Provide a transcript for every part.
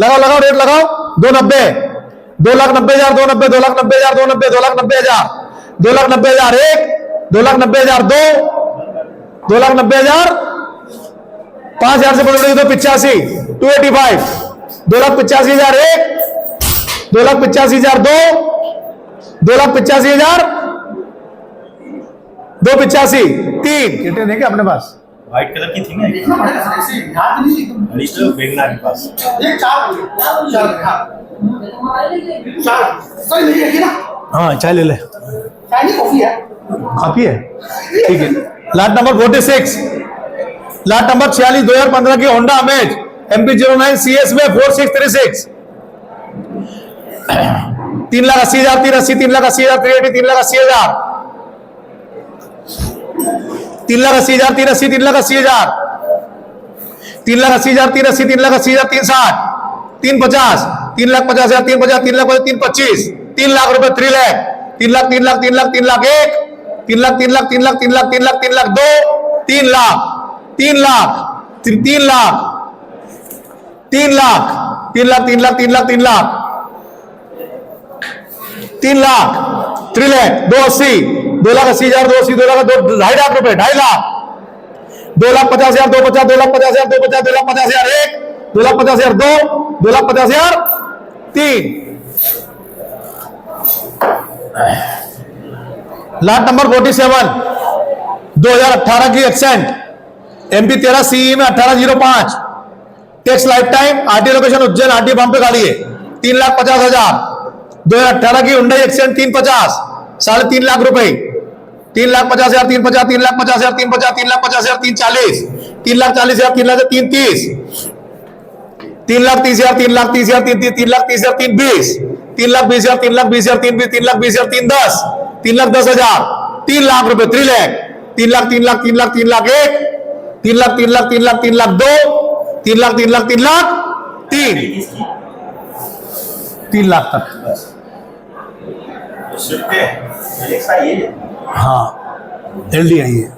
लगाओ लगाओ रेट लगाओ 290, 2,90,000, 290, 2,90,000, 290, 2,90,000, 2,90,000 एक, 2,90,000 दो, 2,90,000, 5,000 से पकड़ तो 85, 285, 2,85,000 एक, 2,85,000 दो, 2,85,000, 285, तीन कितने देंगे अपने पास? व्हाइट कलर की थी ना एक बेगना के पास। हाँ चाय ले ले, काफी है, ठीक है। लाट नंबर 46, लाट नंबर 46, 2015 की होंडा अमेज MP09 CS में 4636, 3,80,000, 3,80,000, 3,80,000, 3,80,000, 3,80,000, 3,80,000, 3,80,000, 3,80,000, 3,80,000, 3,80,000, 3,80,000, 3,60, 3,50, 3,50,000, 3,50,000, 3,50,000, 3,25, 3 लाख रुपए, 3 लाख, 3 लाख, 3 लाख, 3 लाख, 3 लाख एक, 3 लाख, 3 लाख, 3 लाख, 3 लाख, 3 लाख, 3 लाख दो, 3 लाख, 3 लाख, 3 लाख, 3 लाख, 3 लाख, 3 लाख, 3 लाख, 3 लाख, 3 लाख, 3 लाख, 280, 2,80,000, 280, 2 लाख, 2.5 लाख रुपए, 2.5 लाख, 2,50,000, 250, 2,50,000, 250, 2,50,000 एक, 2,50,000 दो, 2,50,000 तीन। लाट नंबर 47, 2018 की एक्सेंट MP13 CE में 1805, tax lifetime, RT location Ujjain, RT pump पे गाड़ी है, 3,50,000, 2018 की हुंडई एक्सेंट 350, 3.5 लाख रुपए, 3,50,000, 350, 3,50,000, 350, 3,50,000, 340, 3,40,000, 3,40,000, 330, 3,30,000, 3,30,000, 3,30,000, 320, 3,20,000, 3,20,000, 320, 3,20,000, 310, 3,10,000, 3 लाख रुपए, 3 लाख, 3 लाख, 3 लाख, 3 लाख, 3 लाख एक, 3 लाख, 3 लाख, 3 लाख, 3 लाख दो, 3 लाख, 3 लाख, 3 लाख तीन, 3 लाख तक। हाँ LD आई है।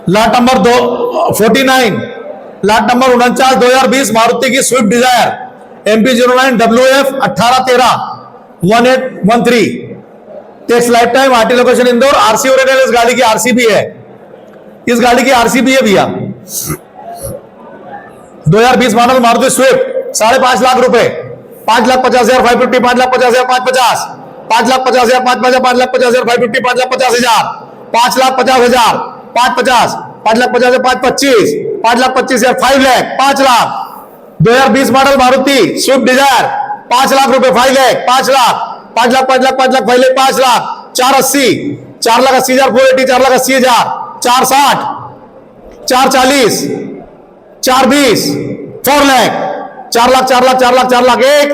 Lot number 49, lot number 49, 2020 Maruti की Swift Dzire MP09 WF 1813 1813, tax lifetime, RT location Indore, RC original इस गाड़ी की RC भी है, इस गाड़ी की RC भी है भैया। 2020 मॉडल मारुति स्विफ्ट 5.5 लाख रुपए, 5,50,000, 550, 5,50,000, 550, 5,50,000, 5,50,000, 5,50,000, 550, 5,50,000, 5,50,000, 5,50,000, 5,50,000, 5,25,000, 5,25,000, 5 lakh, 5 lakh, 2020 model Maruti Swift Dzire 5 lakh रुपए, 5 लाख, 5 लाख, 5 लाख, 5 लाख, 5 लाख, 5 लाख, 5 लाख, 480, 4,80,000, 480, 4,80,000, 460, 440, 420, 4 लाख, 4 लाख, 4 लाख, 4 लाख, 4 लाख एक,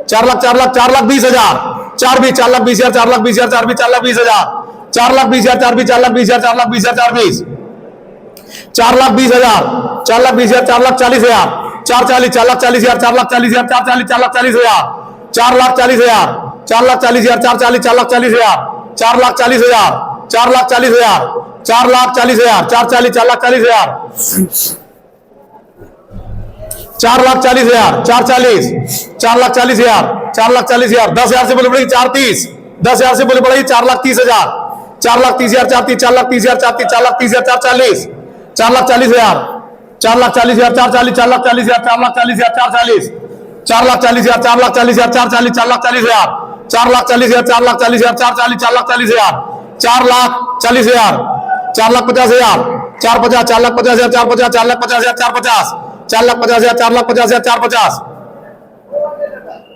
4 लाख, 4 लाख, 4 लाख 20,000, 420, 4 लाख 20,000, 4 लाख 20,000, 4 लाख 20,000, 4 लाख 20,000, 4 लाख 20,000, 4 लाख 20,000, 4 20, 4 लाख 20,000, 4 लाख 20,000, 4 लाख 40,000, 440, 4 लाख 40,000, 4 लाख 40,000, 440, 4 लाख 40,000, 4 लाख 40,000, 4 लाख 40,000, 440, 4 लाख 40,000, 4 लाख 40,000, 4 लाख 40,000, 4 लाख 40,000, 440, 4 लाख 40,000, 4 लाख 40,000, 440, 4 लाख 40,000, 4 लाख 40,000, 10,000 से बोले पड़ेगी 430, 10,000 से बोले पड़ेगी 4 लाख 30,000, 4 लाख 30,000, 4 लाख 30,000, 4 लाख 30,000, 440, 4 लाख 40,000, 4 लाख 40,000, 440, 4 लाख 40,000, 4 लाख 40,000, 440, 4 लाख 40,000, 4 लाख 40,000, 440, 4 लाख 40,000, 4 लाख 40,000, 4 लाख 40,000, 440, 4 लाख 40,000, 4 लाख 40,000, 4 लाख 50,000, 450, 4 लाख 50,000, 450, 4 लाख 50,000, 450, 4 लाख 50,000, 4 लाख 50,000, 450,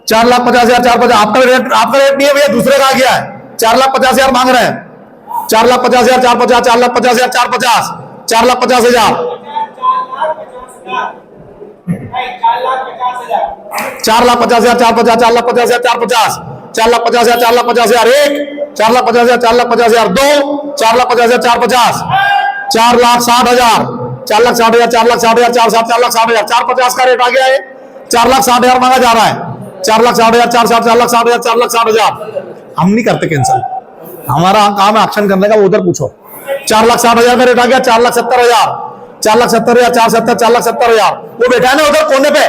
4 लाख 50,000, 450। आपका रेट नहीं है भैया, दूसरे का आ गया है, 4 लाख 50,000 मांग रहे हैं, 4 लाख 50,000, 450, 4 लाख 50,000, 450, 4 लाख 50,000, 4 लाख 50,000, 450, 4 लाख 50,000, 450, 4 लाख 50,000, 4 लाख 50,000 एक, 4 लाख 50,000, 4 लाख 50,000 दो, 4 लाख 50,000, 450, 4 लाख 60,000, 4 लाख 60,000, 4 लाख 60,000, 4 लाख 60,000, 450 का रेट आ गया है, 4 लाख 60,000 मांगा जा रहा है, 4 लाख 60,000, 4 लाख 60,000, 4 लाख 60,000। हम नहीं करते कैंसिल, हमारा काम है एक्शन करने का, वो उधर पूछो। 4 लाख 60,000 का रेट आ गया, 4 लाख 70,000, 4 लाख 70,000, 4 लाख 70,000, वो बैठा है ना उधर कोने पे,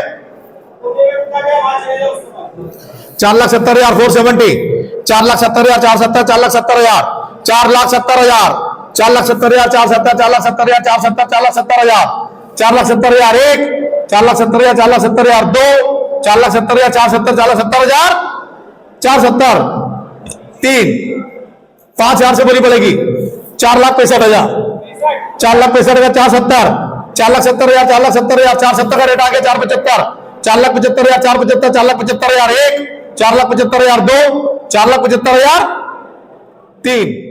4,70,000 470, 4,70,000 470, 4,70,000 4,70,000 4,70,000 470, 4,70,000 470, 4,70,000 4,70,000 1, 4,70,000 4,70,000 2, 4,70,000 470, 4,70,000 470 3, 5,000 से बोली पड़ेगी 4,65,000 4,65,000 470, 4,70,000 4,70,000 470 का रेट आ गया 4,75, 4,75,000 4,75, 4,75,000 1, 4,75,000 2, 4,75,000 3।